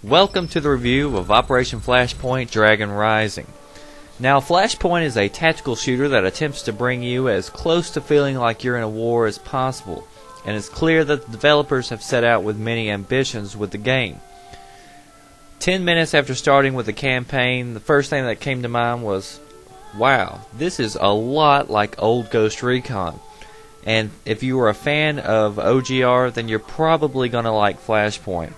Welcome to the review of Operation Flashpoint Dragon Rising. Now, Flashpoint is a tactical shooter that attempts to bring you as close to feeling like you're in a war as possible, and it's clear that the developers have set out with many ambitions with the game. 10 minutes after starting with the campaign, the first thing that came to mind was, wow, this is a lot like old Ghost Recon. And if you were a fan of OGR, then you're probably going to like Flashpoint.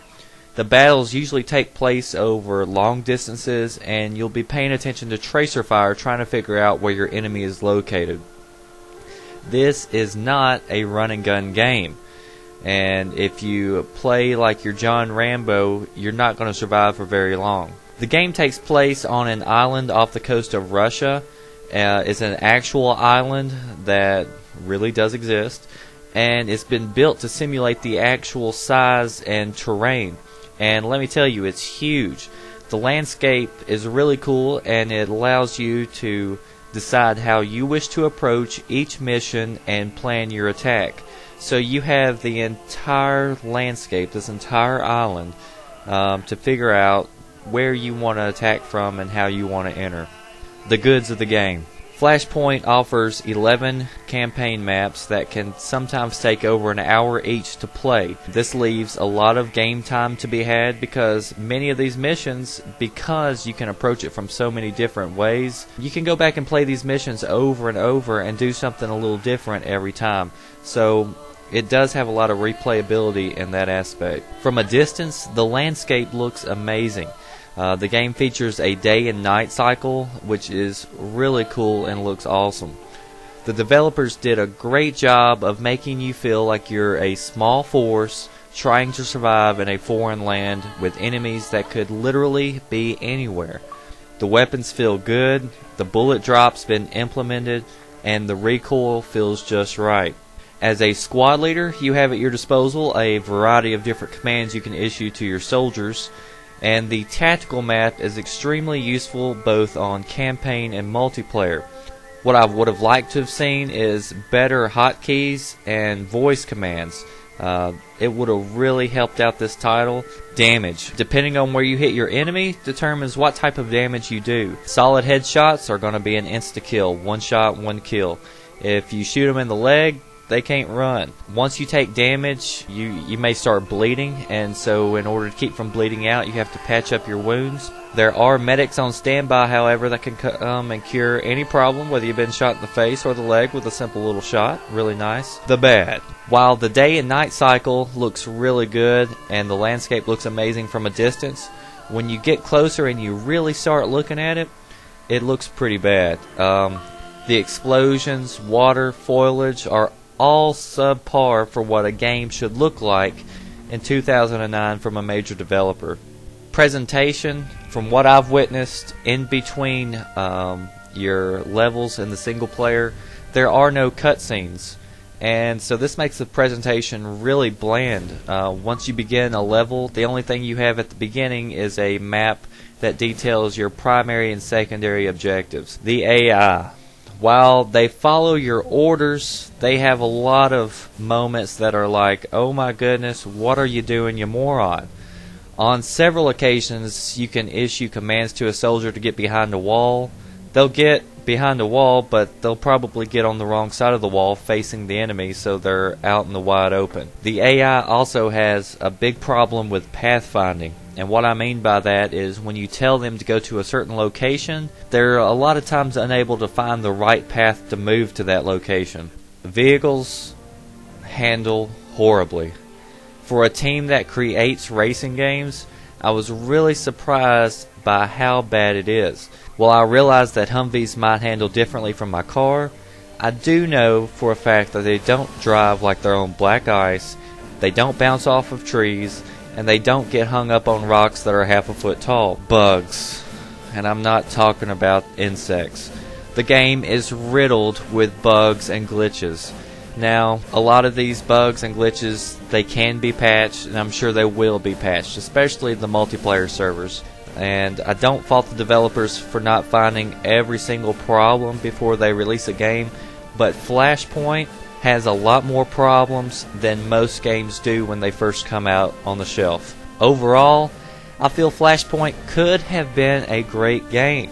The battles usually take place over long distances, and you'll be paying attention to tracer fire trying to figure out where your enemy is located. This is not a run and gun game, and if you play like you're John Rambo, you're not going to survive for very long. The game takes place on an island off the coast of Russia. It's an actual island that really does exist, and it's been built to simulate the actual size and terrain. And let me tell you, it's huge. The landscape is really cool, and it allows you to decide how you wish to approach each mission and plan your attack. So you have the entire landscape, this entire island, to figure out where you want to attack from and how you want to enter. The goods of the game. Flashpoint offers 11 campaign maps that can sometimes take over an hour each to play. This leaves a lot of game time to be had because many of these missions, because you can approach it from so many different ways, you can go back and play these missions over and over and do something a little different every time. So it does have a lot of replayability in that aspect. From a distance, the landscape looks amazing. The game features a day and night cycle, which is really cool and looks awesome. The developers did a great job of making you feel like you're a small force trying to survive in a foreign land with enemies that could literally be anywhere. The weapons feel good, the bullet drop's been implemented, and the recoil feels just right. As a squad leader, you have at your disposal a variety of different commands you can issue to your soldiers. And the tactical map is extremely useful both on campaign and multiplayer. What I would have liked to have seen is better hotkeys and voice commands. It would have really helped out this title. Damage. Depending on where you hit your enemy determines what type of damage you do. Solid headshots are going to be an insta-kill. One shot, one kill. If you shoot them in the leg, they can't run. Once you take damage, you may start bleeding, and so in order to keep from bleeding out, you have to patch up your wounds. There are medics on standby, however, that can come and cure any problem, whether you've been shot in the face or the leg with a simple little shot. Really nice. The bad. While the day and night cycle looks really good, and the landscape looks amazing from a distance, when you get closer and you really start looking at it, it looks pretty bad. The explosions, water, foliage are all subpar for what a game should look like in 2009 from a major developer. Presentation, from what I've witnessed in between your levels in the single player, there are no cutscenes, and so this makes the presentation really bland. Once you begin a level, the only thing you have at the beginning is a map that details your primary and secondary objectives. The AI. While they follow your orders, they have a lot of moments that are like, oh my goodness, what are you doing, you moron? On several occasions, you can issue commands to a soldier to get behind a wall. They'll get behind a wall, but they'll probably get on the wrong side of the wall facing the enemy, so they're out in the wide open. The AI also has a big problem with pathfinding. And what I mean by that is when you tell them to go to a certain location, they're a lot of times unable to find the right path to move to that location. Vehicles handle horribly. For a team that creates racing games, I was really surprised by how bad it is. While I realize that Humvees might handle differently from my car, I do know for a fact that they don't drive like they're on black ice, they don't bounce off of trees, and they don't get hung up on rocks that are half a foot tall. Bugs. And I'm not talking about insects. The game is riddled with bugs and glitches. Now, a lot of these bugs and glitches, they can be patched, and I'm sure they will be patched, especially the multiplayer servers. And I don't fault the developers for not finding every single problem before they release a game, but Flashpoint has a lot more problems than most games do when they first come out on the shelf. Overall, I feel Flashpoint could have been a great game.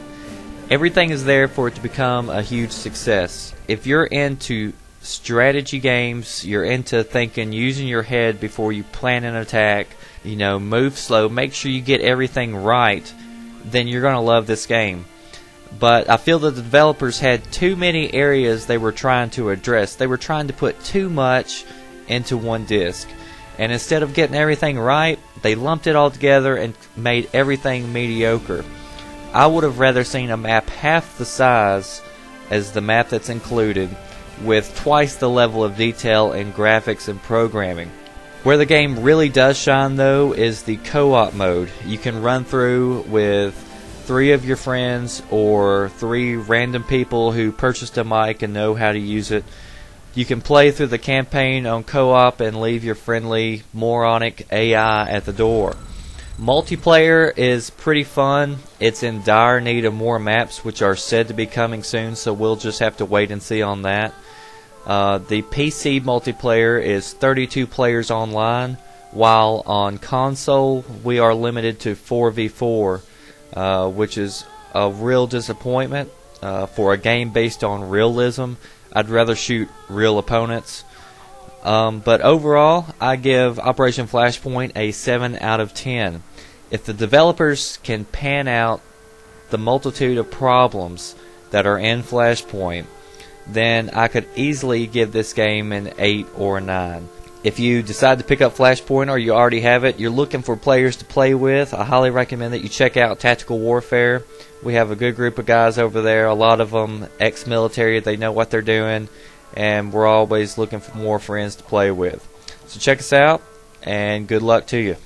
Everything is there for it to become a huge success. If you're into strategy games, you're into thinking, using your head before you plan an attack, move slow, make sure you get everything right, then you're going to love this game. But I feel that the developers had too many areas they were trying to address. They were trying to put too much into one disc. And instead of getting everything right, they lumped it all together and made everything mediocre. I would have rather seen a map half the size as the map that's included, with twice the level of detail in graphics and programming. Where the game really does shine, though, is the co-op mode. You can run through with 3 of your friends or 3 random people who purchased a mic and know how to use it. You can play through the campaign on co-op and leave your friendly moronic AI at the door. Multiplayer is pretty fun. It's in dire need of more maps, which are said to be coming soon, so we'll just have to wait and see on that. The PC multiplayer is 32 players online, while on console we are limited to 4v4, which is a real disappointment for a game based on realism. I'd rather shoot real opponents. But overall, I give Operation Flashpoint a 7 out of 10. If the developers can pan out the multitude of problems that are in Flashpoint, then I could easily give this game an 8 or a 9. If you decide to pick up Flashpoint or you already have it, you're looking for players to play with, I highly recommend that you check out Tactical Warfare. We have a good group of guys over there, a lot of them ex-military, they know what they're doing, and we're always looking for more friends to play with. So check us out, and good luck to you.